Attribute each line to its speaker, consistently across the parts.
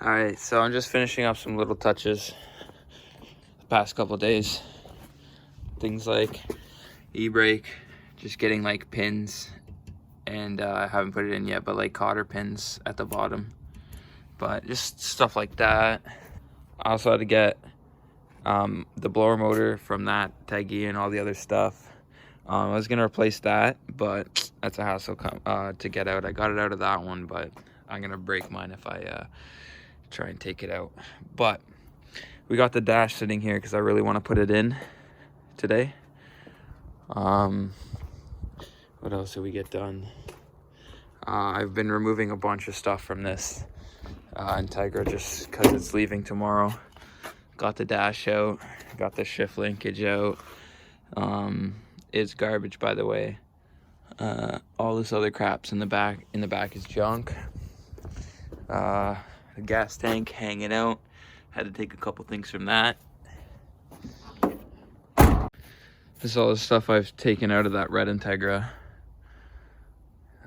Speaker 1: Alright, so I'm just finishing up some little touches the past couple days. Things like e-brake, just getting like pins, and I haven't put it in yet, but like cotter pins at the bottom. But just stuff like that. I also had to get the blower motor from that Teggy and all the other stuff. I was gonna replace that, but that's a hassle to get out. I got it out of that one, but I'm gonna break mine if I try and take it out. But we got the dash sitting here because I really want to put it in today. What else did we get done? I've been removing a bunch of stuff from this Integra just because it's leaving tomorrow. Got the dash out, got the shift linkage out. It's garbage, by the way. All this other crap's in the back is junk. The gas tank hanging out. Had to take a couple things from that. This is all the stuff I've taken out of that red Integra.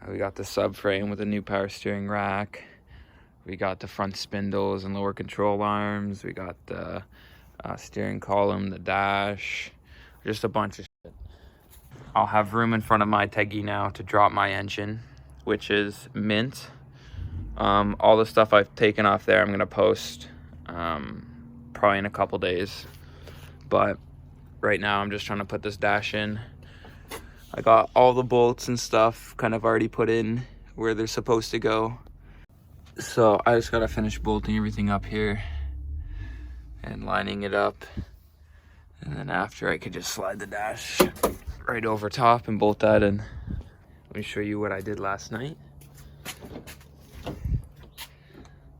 Speaker 1: We got the subframe with a new power steering rack. We got the front spindles and lower control arms. We got the steering column, the dash, just a bunch of shit. I'll have room in front of my Teggy now to drop my engine, which is mint. All the stuff I've taken off there I'm gonna post probably in a couple days, but right now I'm just trying to put this dash in. I got all the bolts and stuff kind of already put in where they're supposed to go, so I just gotta finish bolting everything up here and lining it up, and then after I could just slide the dash right over top and bolt that in. Let me show you what I did last night.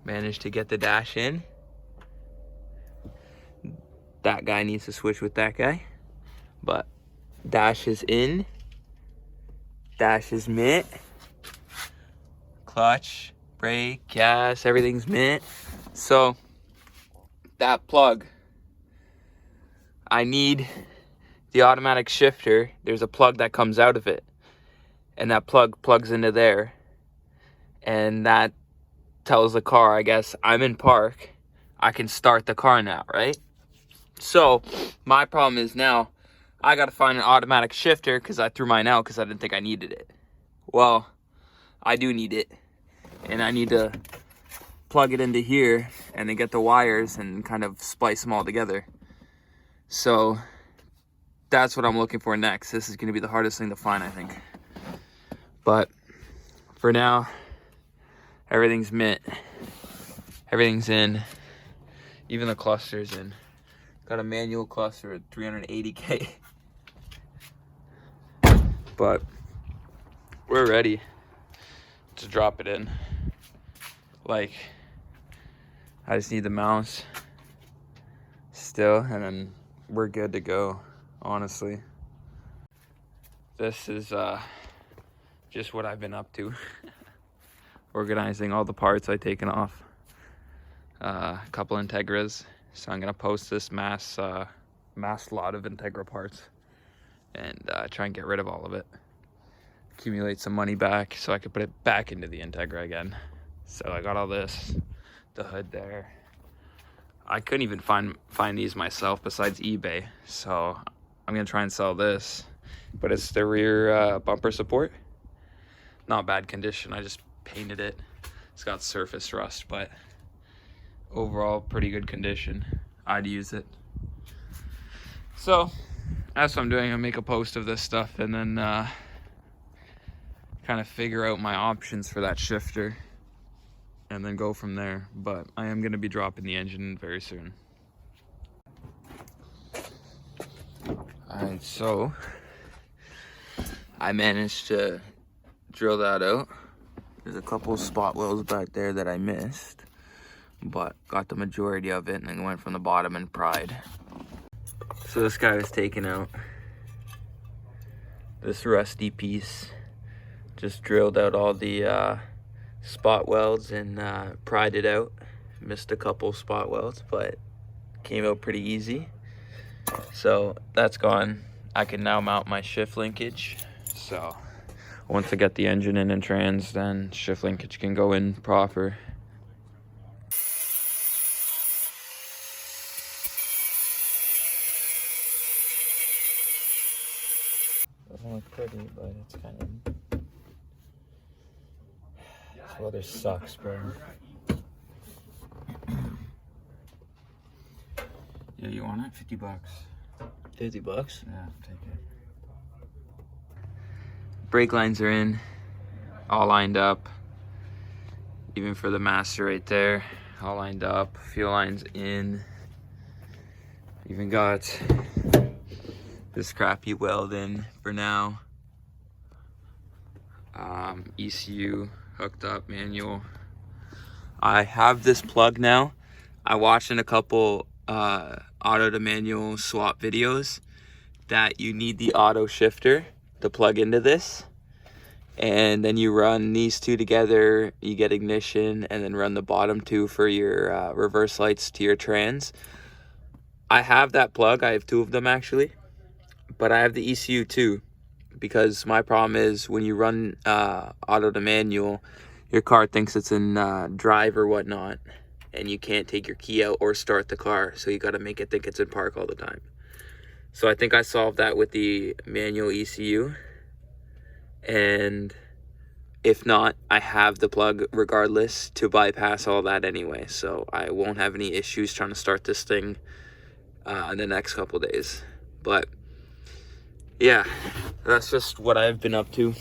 Speaker 1: Managed to get the dash in. That guy needs to switch with that guy, but dash is in, dash is mint, clutch, brake, gas, everything's mint. So that plug, I need the automatic shifter. There's a plug that comes out of it, and that plug plugs into there, and that tells the car, I guess, I'm in park, I can start the car now, right? So my problem is now I gotta find an automatic shifter because I threw mine out because I didn't think I needed it. Well, I do need it, and I need to plug it into here and then get the wires and kind of splice them all together. So that's what I'm looking for next. This is gonna be the hardest thing to find, I think. But for now, everything's mint. Everything's in. Even the cluster's in. Got a manual cluster at 380K. But we're ready to drop it in. Like, I just need the mounts still, and then we're good to go, honestly. This is just what I've been up to. Organizing all the parts I've taken off. A couple Integras. So I'm gonna post this mass lot of Integra parts and try and get rid of all of it. Accumulate some money back so I could put it back into the Integra again. So I got all this, the hood there. I couldn't even find these myself besides eBay. So I'm gonna try and sell this, but it's the rear bumper support. Not bad condition, I just painted it. It's got surface rust, but overall pretty good condition. I'd use it. So that's what I'm doing. I'll make a post of this stuff and then kind of figure out my options for that shifter and then go from there. But I am going to be dropping the engine very soon. Alright, so I managed to drill that out. There's a couple spot welds back there that I missed, but got the majority of it and then went from the bottom and pried. So this guy was taken out. This rusty piece. Just drilled out all the spot welds and pried it out. Missed a couple spot welds, but came out pretty easy. So that's gone. I can now mount my shift linkage. So once I get the engine in and trans, then shift linkage can go in proper. Doesn't look pretty, but it's kind of... This weather sucks, bro. Yeah, you want it? 50 bucks.
Speaker 2: 50 bucks?
Speaker 1: Yeah, take it. Brake lines are in, all lined up. Even for the master right there, all lined up. Fuel lines in. Even got this crappy weld in for now. ECU hooked up, manual. I have this plug now. I watched in a couple auto to manual swap videos that you need the auto shifter to plug into this, and then you run these two together, you get ignition, and then run the bottom two for your reverse lights to your trans. I have that plug. I have two of them actually, but I have the ECU too, because my problem is when you run auto to manual, your car thinks it's in drive or whatnot, and you can't take your key out or start the car, so you got to make it think it's in park all the time. So I think I solved that with the manual ECU, and if not, I have the plug regardless to bypass all that anyway, so I won't have any issues trying to start this thing in the next couple days. But yeah, that's just what I've been up to.